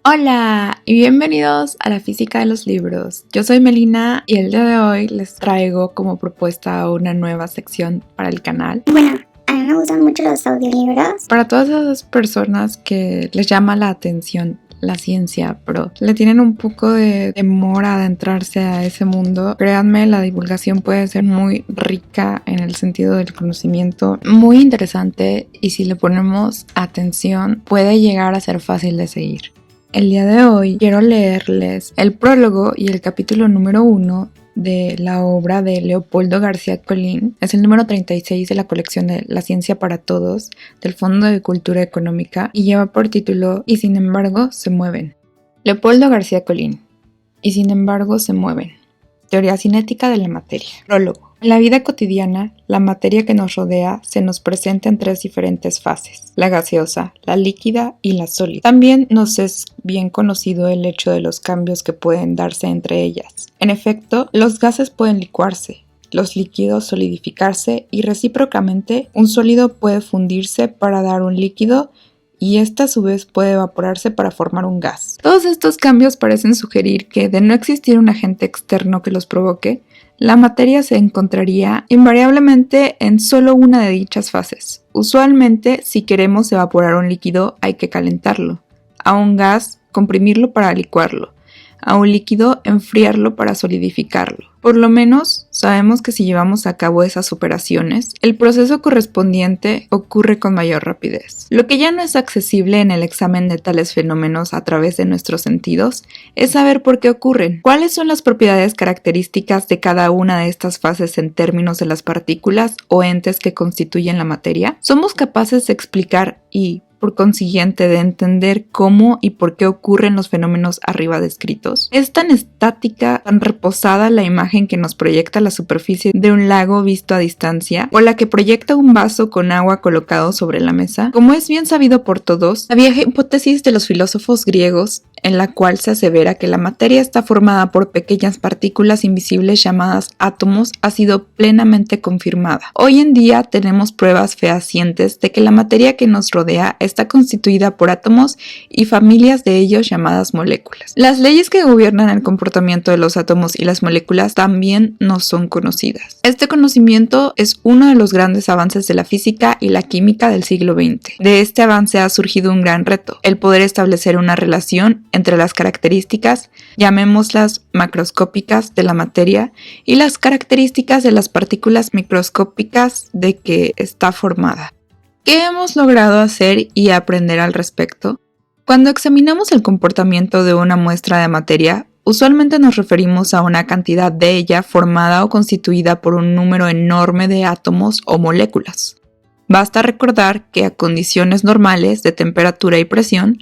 Hola y bienvenidos a la Física de los Libros. Yo soy Melina y el día de hoy les traigo como propuesta una nueva sección para el canal. Bueno, a mí me gustan mucho los audiolibros. Para todas esas personas que les llama la atención la ciencia, pero le tienen un poco de temor a adentrarse a ese mundo, créanme, la divulgación puede ser muy rica en el sentido del conocimiento, muy interesante, y si le ponemos atención puede llegar a ser fácil de seguir. El día de hoy quiero leerles el prólogo y el capítulo número 1 de la obra de Leopoldo García Colín. Es el número 36 de la colección de La Ciencia para Todos del Fondo de Cultura Económica y lleva por título Y sin embargo se mueven. Leopoldo García Colín. Y sin embargo se mueven. Teoría cinética de la materia. Prólogo. En la vida cotidiana, la materia que nos rodea se nos presenta en tres diferentes fases: la gaseosa, la líquida y la sólida. También nos es bien conocido el hecho de los cambios que pueden darse entre ellas. En efecto, los gases pueden licuarse, los líquidos solidificarse y recíprocamente un sólido puede fundirse para dar un líquido y esta a su vez puede evaporarse para formar un gas. Todos estos cambios parecen sugerir que, de no existir un agente externo que los provoque, la materia se encontraría invariablemente en solo una de dichas fases. Usualmente, si queremos evaporar un líquido, hay que calentarlo. A un gas, comprimirlo para licuarlo. A un líquido, enfriarlo para solidificarlo. Por lo menos, sabemos que si llevamos a cabo esas operaciones, el proceso correspondiente ocurre con mayor rapidez. Lo que ya no es accesible en el examen de tales fenómenos a través de nuestros sentidos es saber por qué ocurren. ¿Cuáles son las propiedades características de cada una de estas fases en términos de las partículas o entes que constituyen la materia? ¿Somos capaces de explicar y, por consiguiente, de entender cómo y por qué ocurren los fenómenos arriba descritos? ¿Es tan estática, tan reposada la imagen que nos proyecta la superficie de un lago visto a distancia, o la que proyecta un vaso con agua colocado sobre la mesa? Como es bien sabido por todos, la vieja hipótesis de los filósofos griegos, en la cual se asevera que la materia está formada por pequeñas partículas invisibles llamadas átomos, ha sido plenamente confirmada. Hoy en día tenemos pruebas fehacientes de que la materia que nos rodea está constituida por átomos y familias de ellos llamadas moléculas. Las leyes que gobiernan el comportamiento de los átomos y las moléculas también nos son conocidas. Este conocimiento es uno de los grandes avances de la física y la química del siglo XX. De este avance ha surgido un gran reto: el poder establecer una relación entre las características, llamémoslas macroscópicas, de la materia y las características de las partículas microscópicas de que está formada. ¿Qué hemos logrado hacer y aprender al respecto? Cuando examinamos el comportamiento de una muestra de materia, usualmente nos referimos a una cantidad de ella formada o constituida por un número enorme de átomos o moléculas. Basta recordar que a condiciones normales de temperatura y presión,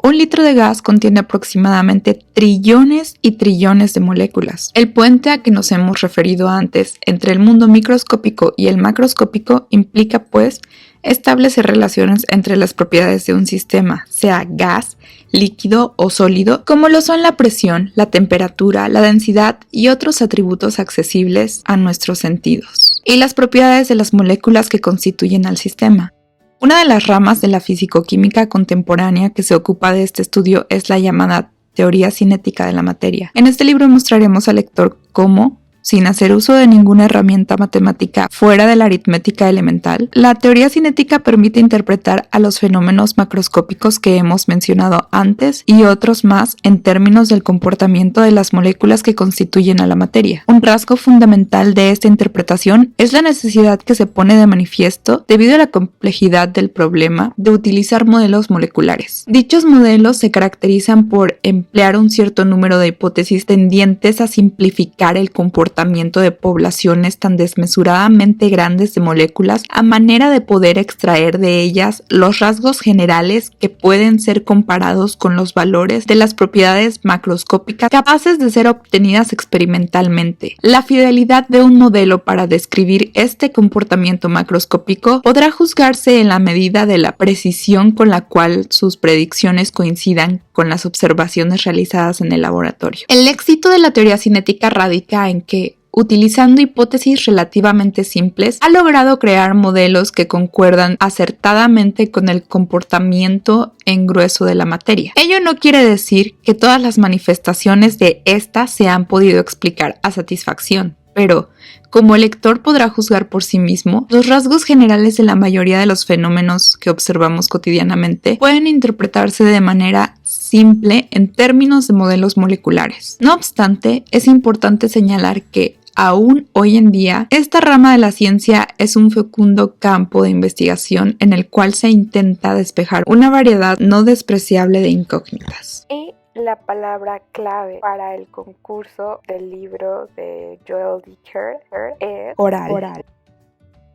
un litro de gas contiene aproximadamente trillones y trillones de moléculas. El puente a que nos hemos referido antes entre el mundo microscópico y el macroscópico implica, pues, establecer relaciones entre las propiedades de un sistema, sea gas, líquido o sólido, como lo son la presión, la temperatura, la densidad y otros atributos accesibles a nuestros sentidos, y las propiedades de las moléculas que constituyen al sistema. Una de las ramas de la fisicoquímica contemporánea que se ocupa de este estudio es la llamada teoría cinética de la materia. En este libro mostraremos al lector cómo, sin hacer uso de ninguna herramienta matemática fuera de la aritmética elemental, la teoría cinética permite interpretar a los fenómenos macroscópicos que hemos mencionado antes y otros más en términos del comportamiento de las moléculas que constituyen a la materia. Un rasgo fundamental de esta interpretación es la necesidad que se pone de manifiesto, debido a la complejidad del problema, de utilizar modelos moleculares. Dichos modelos se caracterizan por emplear un cierto número de hipótesis tendientes a simplificar el comportamiento de poblaciones tan desmesuradamente grandes de moléculas, a manera de poder extraer de ellas los rasgos generales que pueden ser comparados con los valores de las propiedades macroscópicas capaces de ser obtenidas experimentalmente. La fidelidad de un modelo para describir este comportamiento macroscópico podrá juzgarse en la medida de la precisión con la cual sus predicciones coincidan con las observaciones realizadas en el laboratorio. El éxito de la teoría cinética radica en que, utilizando hipótesis relativamente simples, ha logrado crear modelos que concuerdan acertadamente con el comportamiento en grueso de la materia. Ello no quiere decir que todas las manifestaciones de esta se han podido explicar a satisfacción, pero como el lector podrá juzgar por sí mismo, los rasgos generales de la mayoría de los fenómenos que observamos cotidianamente pueden interpretarse de manera simple en términos de modelos moleculares. No obstante, es importante señalar que aún hoy en día, esta rama de la ciencia es un fecundo campo de investigación en el cual se intenta despejar una variedad no despreciable de incógnitas. La palabra clave para el concurso del libro de Joel Dicker es oral.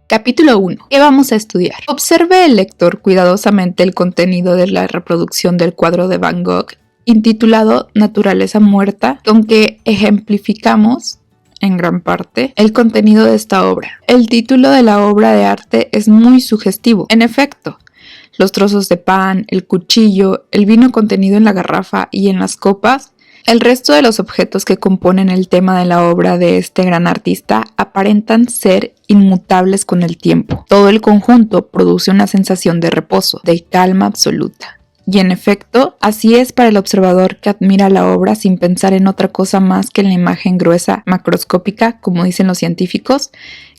Capítulo 1. ¿Qué vamos a estudiar? Observe el lector cuidadosamente el contenido de la reproducción del cuadro de Van Gogh intitulado Naturaleza Muerta, con que ejemplificamos en gran parte el contenido de esta obra. El título de la obra de arte es muy sugestivo. En efecto, los trozos de pan, el cuchillo, el vino contenido en la garrafa y en las copas, el resto de los objetos que componen el tema de la obra de este gran artista aparentan ser inmutables con el tiempo. Todo el conjunto produce una sensación de reposo, de calma absoluta. Y en efecto, así es para el observador que admira la obra sin pensar en otra cosa más que en la imagen gruesa, macroscópica, como dicen los científicos,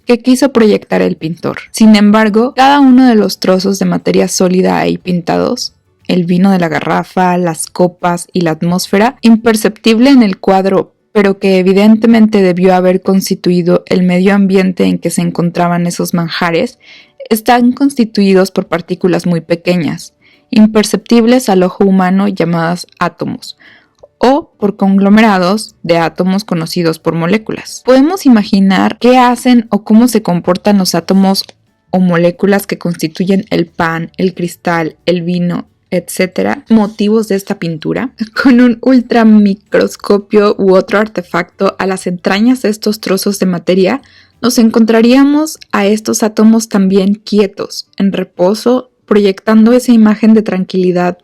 que quiso proyectar el pintor. Sin embargo, cada uno de los trozos de materia sólida ahí pintados, el vino de la garrafa, las copas y la atmósfera, imperceptible en el cuadro, pero que evidentemente debió haber constituido el medio ambiente en que se encontraban esos manjares, están constituidos por partículas muy pequeñas, imperceptibles al ojo humano llamadas átomos, o por conglomerados de átomos conocidos por moléculas. Podemos imaginar qué hacen o cómo se comportan los átomos o moléculas que constituyen el pan, el cristal, el vino, etcétera, motivos de esta pintura. Con un ultramicroscopio u otro artefacto a las entrañas de estos trozos de materia, nos encontraríamos a estos átomos también quietos, en reposo, proyectando esa imagen de tranquilidad,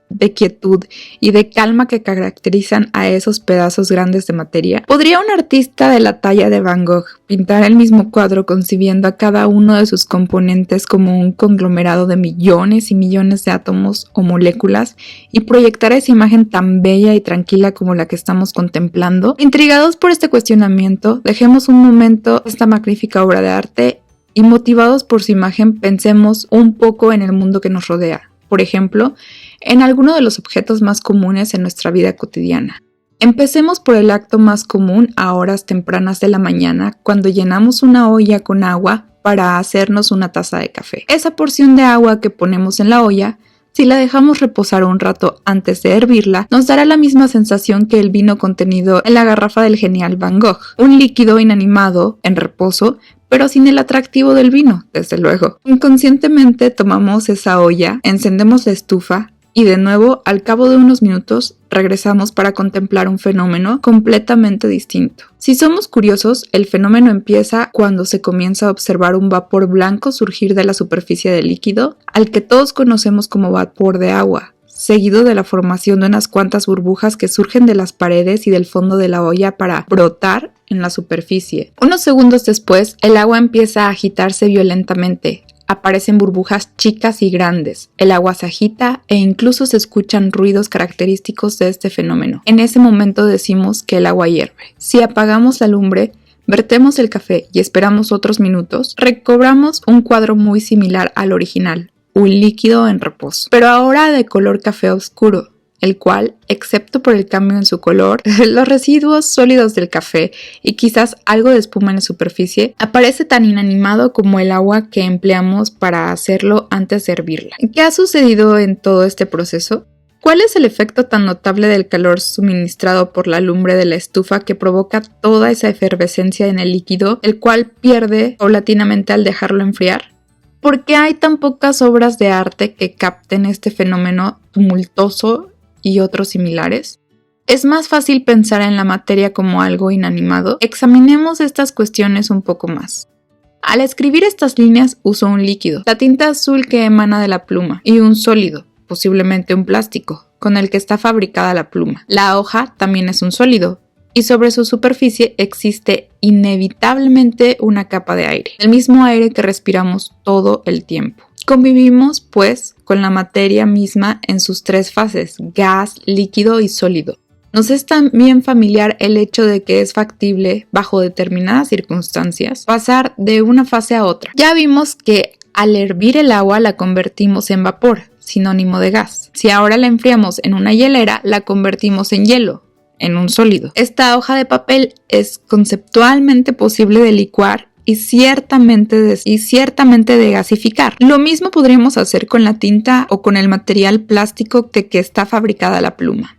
de quietud y de calma que caracterizan a esos pedazos grandes de materia. ¿Podría un artista de la talla de Van Gogh pintar el mismo cuadro concibiendo a cada uno de sus componentes como un conglomerado de millones y millones de átomos o moléculas y proyectar esa imagen tan bella y tranquila como la que estamos contemplando? Intrigados por este cuestionamiento, dejemos un momento esta magnífica obra de arte y motivados por su imagen pensemos un poco en el mundo que nos rodea. Por ejemplo, en alguno de los objetos más comunes en nuestra vida cotidiana. Empecemos por el acto más común a horas tempranas de la mañana, cuando llenamos una olla con agua para hacernos una taza de café. Esa porción de agua que ponemos en la olla, si la dejamos reposar un rato antes de hervirla, nos dará la misma sensación que el vino contenido en la garrafa del genial Van Gogh. Un líquido inanimado, en reposo, pero sin el atractivo del vino, desde luego. Inconscientemente tomamos esa olla, encendemos la estufa y de nuevo, al cabo de unos minutos, regresamos para contemplar un fenómeno completamente distinto. Si somos curiosos, el fenómeno empieza cuando se comienza a observar un vapor blanco surgir de la superficie del líquido, al que todos conocemos como vapor de agua, seguido de la formación de unas cuantas burbujas que surgen de las paredes y del fondo de la olla para brotar en la superficie. Unos segundos después, el agua empieza a agitarse violentamente. Aparecen burbujas chicas y grandes, el agua se agita e incluso se escuchan ruidos característicos de este fenómeno. En ese momento decimos que el agua hierve. Si apagamos la lumbre, vertemos el café y esperamos otros minutos, recobramos un cuadro muy similar al original, un líquido en reposo, pero ahora de color café oscuro, el cual, excepto por el cambio en su color, los residuos sólidos del café y quizás algo de espuma en la superficie, aparece tan inanimado como el agua que empleamos para hacerlo antes de hervirla. ¿Qué ha sucedido en todo este proceso? ¿Cuál es el efecto tan notable del calor suministrado por la lumbre de la estufa que provoca toda esa efervescencia en el líquido, el cual pierde paulatinamente al dejarlo enfriar? ¿Por qué hay tan pocas obras de arte que capten este fenómeno tumultuoso y otros similares? ¿Es más fácil pensar en la materia como algo inanimado? Examinemos estas cuestiones un poco más. Al escribir estas líneas uso un líquido, la tinta azul que emana de la pluma, y un sólido, posiblemente un plástico, con el que está fabricada la pluma. La hoja también es un sólido, y sobre su superficie existe inevitablemente una capa de aire, el mismo aire que respiramos todo el tiempo. Convivimos, pues, con la materia misma en sus tres fases: gas, líquido y sólido. Nos es también familiar el hecho de que es factible, bajo determinadas circunstancias, pasar de una fase a otra. Ya vimos que al hervir el agua la convertimos en vapor, sinónimo de gas. Si ahora la enfriamos en una hielera, la convertimos en hielo, en un sólido. Esta hoja de papel es conceptualmente posible de licuar y ciertamente de gasificar. Lo mismo podríamos hacer con la tinta o con el material plástico de que está fabricada la pluma.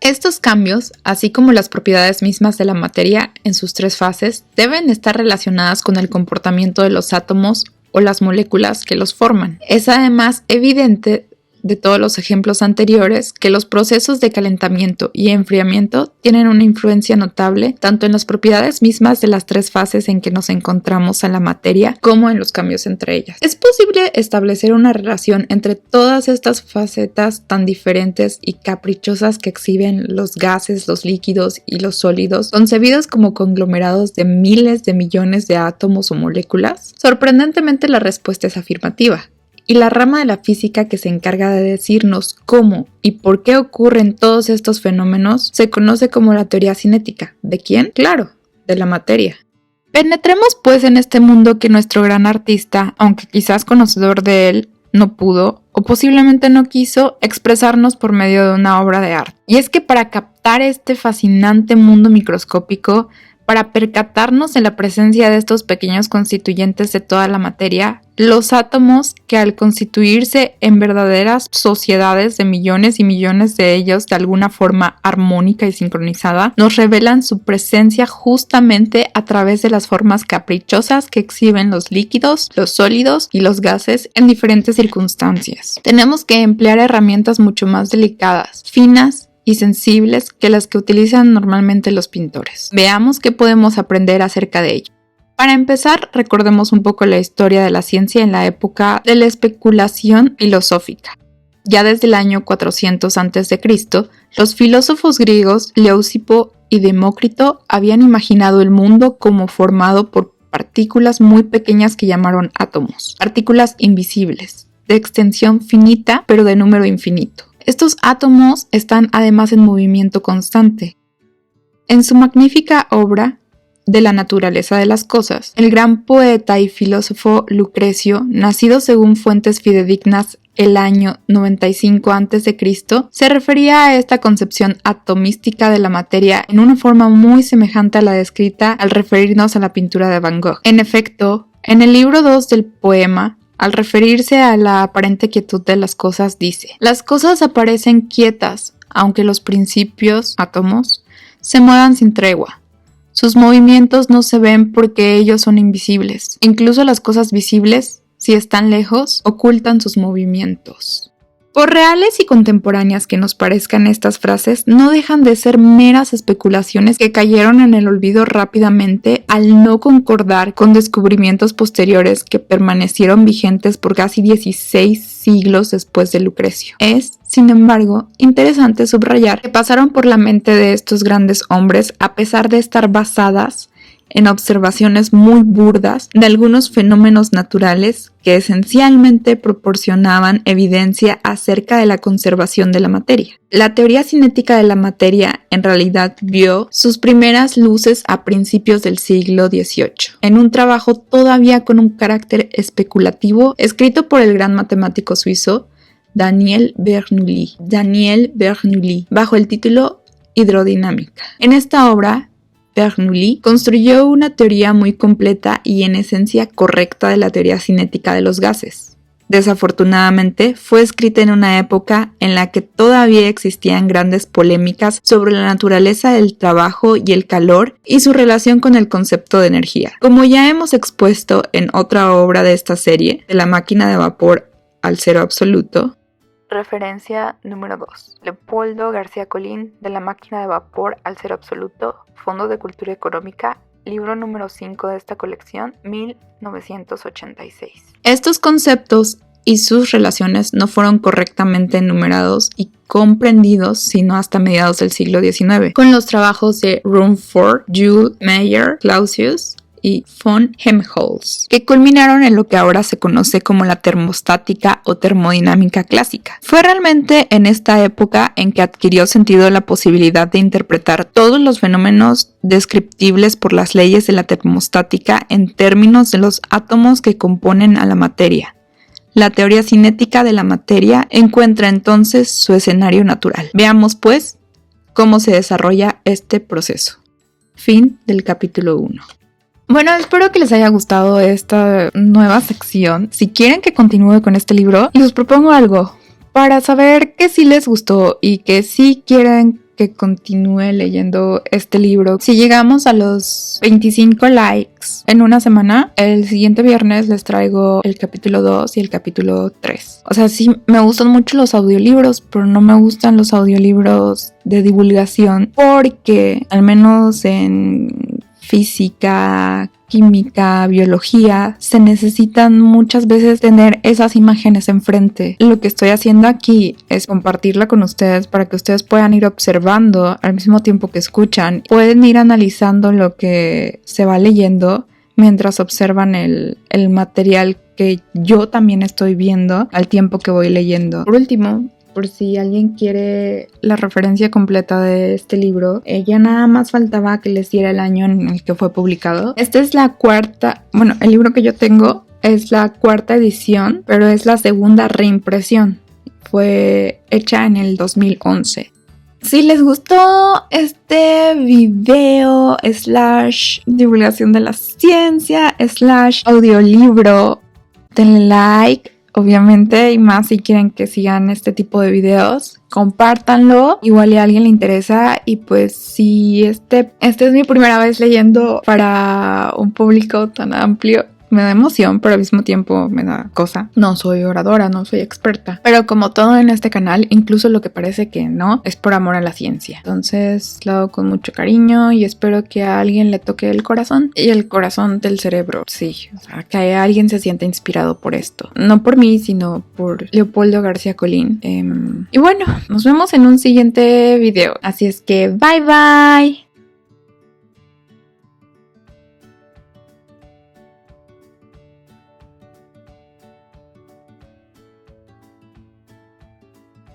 Estos cambios, así como las propiedades mismas de la materia en sus tres fases, deben estar relacionadas con el comportamiento de los átomos o las moléculas que los forman. Es además evidente de todos los ejemplos anteriores que los procesos de calentamiento y enfriamiento tienen una influencia notable tanto en las propiedades mismas de las tres fases en que nos encontramos en la materia como en los cambios entre ellas. Es posible establecer una relación entre todas estas facetas tan diferentes y caprichosas que exhiben los gases, los líquidos y los sólidos, concebidos como conglomerados de miles de millones de átomos o moléculas. Sorprendentemente, la respuesta es afirmativa. Y la rama de la física que se encarga de decirnos cómo y por qué ocurren todos estos fenómenos se conoce como la teoría cinética. ¿De quién? Claro, de la materia. Penetremos pues en este mundo que nuestro gran artista, aunque quizás conocedor de él, no pudo o posiblemente no quiso expresarnos por medio de una obra de arte. Y es que para captar este fascinante mundo microscópico, para percatarnos de la presencia de estos pequeños constituyentes de toda la materia, los átomos, que al constituirse en verdaderas sociedades de millones y millones de ellos de alguna forma armónica y sincronizada, nos revelan su presencia justamente a través de las formas caprichosas que exhiben los líquidos, los sólidos y los gases en diferentes circunstancias. Tenemos que emplear herramientas mucho más delicadas, finas y sensibles que las que utilizan normalmente los pintores. Veamos qué podemos aprender acerca de ello. Para empezar, recordemos un poco la historia de la ciencia en la época de la especulación filosófica. Ya desde el año 400 a.C., los filósofos griegos Leucipo y Demócrito habían imaginado el mundo como formado por partículas muy pequeñas que llamaron átomos, partículas invisibles, de extensión finita pero de número infinito. Estos átomos están además en movimiento constante. En su magnífica obra de la naturaleza de las cosas, el gran poeta y filósofo Lucrecio, nacido según fuentes fidedignas el año 95 a.C., se refería a esta concepción atomística de la materia en una forma muy semejante a la descrita al referirnos a la pintura de Van Gogh. En efecto, en el libro 2 del poema, al referirse a la aparente quietud de las cosas, dice: las cosas aparecen quietas, aunque los principios, átomos, se muevan sin tregua. Sus movimientos no se ven porque ellos son invisibles. Incluso las cosas visibles, si están lejos, ocultan sus movimientos. Por reales y contemporáneas que nos parezcan estas frases, no dejan de ser meras especulaciones que cayeron en el olvido rápidamente al no concordar con descubrimientos posteriores que permanecieron vigentes por casi 16 siglos después de Lucrecio. Es, sin embargo, interesante subrayar que pasaron por la mente de estos grandes hombres a pesar de estar basadas en observaciones muy burdas de algunos fenómenos naturales que esencialmente proporcionaban evidencia acerca de la conservación de la materia. La teoría cinética de la materia en realidad vio sus primeras luces a principios del siglo XVIII, en un trabajo todavía con un carácter especulativo escrito por el gran matemático suizo Daniel Bernoulli, bajo el título Hidrodinámica. En esta obra, Bernoulli construyó una teoría muy completa y en esencia correcta de la teoría cinética de los gases. Desafortunadamente, fue escrita en una época en la que todavía existían grandes polémicas sobre la naturaleza del trabajo y el calor y su relación con el concepto de energía. Como ya hemos expuesto en otra obra de esta serie, de la máquina de vapor al cero absoluto, Referencia número 2. Leopoldo García Colín, de la máquina de vapor al cero absoluto, Fondo de Cultura Económica, libro número 5 de esta colección, 1986. Estos conceptos y sus relaciones no fueron correctamente enumerados y comprendidos sino hasta mediados del siglo XIX, con los trabajos de Rumford, Joule, Mayer, Clausius y von Helmholtz, que culminaron en lo que ahora se conoce como la termostática o termodinámica clásica. Fue realmente en esta época en que adquirió sentido la posibilidad de interpretar todos los fenómenos descriptibles por las leyes de la termostática en términos de los átomos que componen a la materia. La teoría cinética de la materia encuentra entonces su escenario natural. Veamos, pues, cómo se desarrolla este proceso. Fin del capítulo 1. Bueno, espero que les haya gustado esta nueva sección. Si quieren que continúe con este libro, les propongo algo para saber que sí les gustó y que sí quieren que continúe leyendo este libro. Si llegamos a los 25 likes en una semana, el siguiente viernes les traigo el capítulo 2 y el capítulo 3. O sea, sí me gustan mucho los audiolibros, pero no me gustan los audiolibros de divulgación porque, al menos en física, química, biología, se necesitan muchas veces tener esas imágenes enfrente. Lo que estoy haciendo aquí es compartirla con ustedes para que ustedes puedan ir observando al mismo tiempo que escuchan. Pueden ir analizando lo que se va leyendo mientras observan el material que yo también estoy viendo al tiempo que voy leyendo. Por último, por si alguien quiere la referencia completa de este libro, ya nada más faltaba que les diera el año en el que fue publicado. Esta es la cuarta, bueno, el libro que yo tengo es la cuarta edición, pero es la segunda reimpresión. Fue hecha en el 2011. Si les gustó este video / divulgación de la ciencia / audiolibro, denle like. Obviamente, y más si quieren que sigan este tipo de videos, compártanlo, igual a alguien le interesa. Y pues si esta es mi primera vez leyendo para un público tan amplio, me da emoción, pero al mismo tiempo me da cosa. No soy oradora, no soy experta, pero como todo en este canal, incluso lo que parece que no, es por amor a la ciencia. Entonces lo hago con mucho cariño y espero que a alguien le toque el corazón y el corazón del cerebro. Sí, o sea, que alguien se sienta inspirado por esto. No por mí, sino por Leopoldo García Colín. Y bueno, nos vemos en un siguiente video. Así es que bye bye.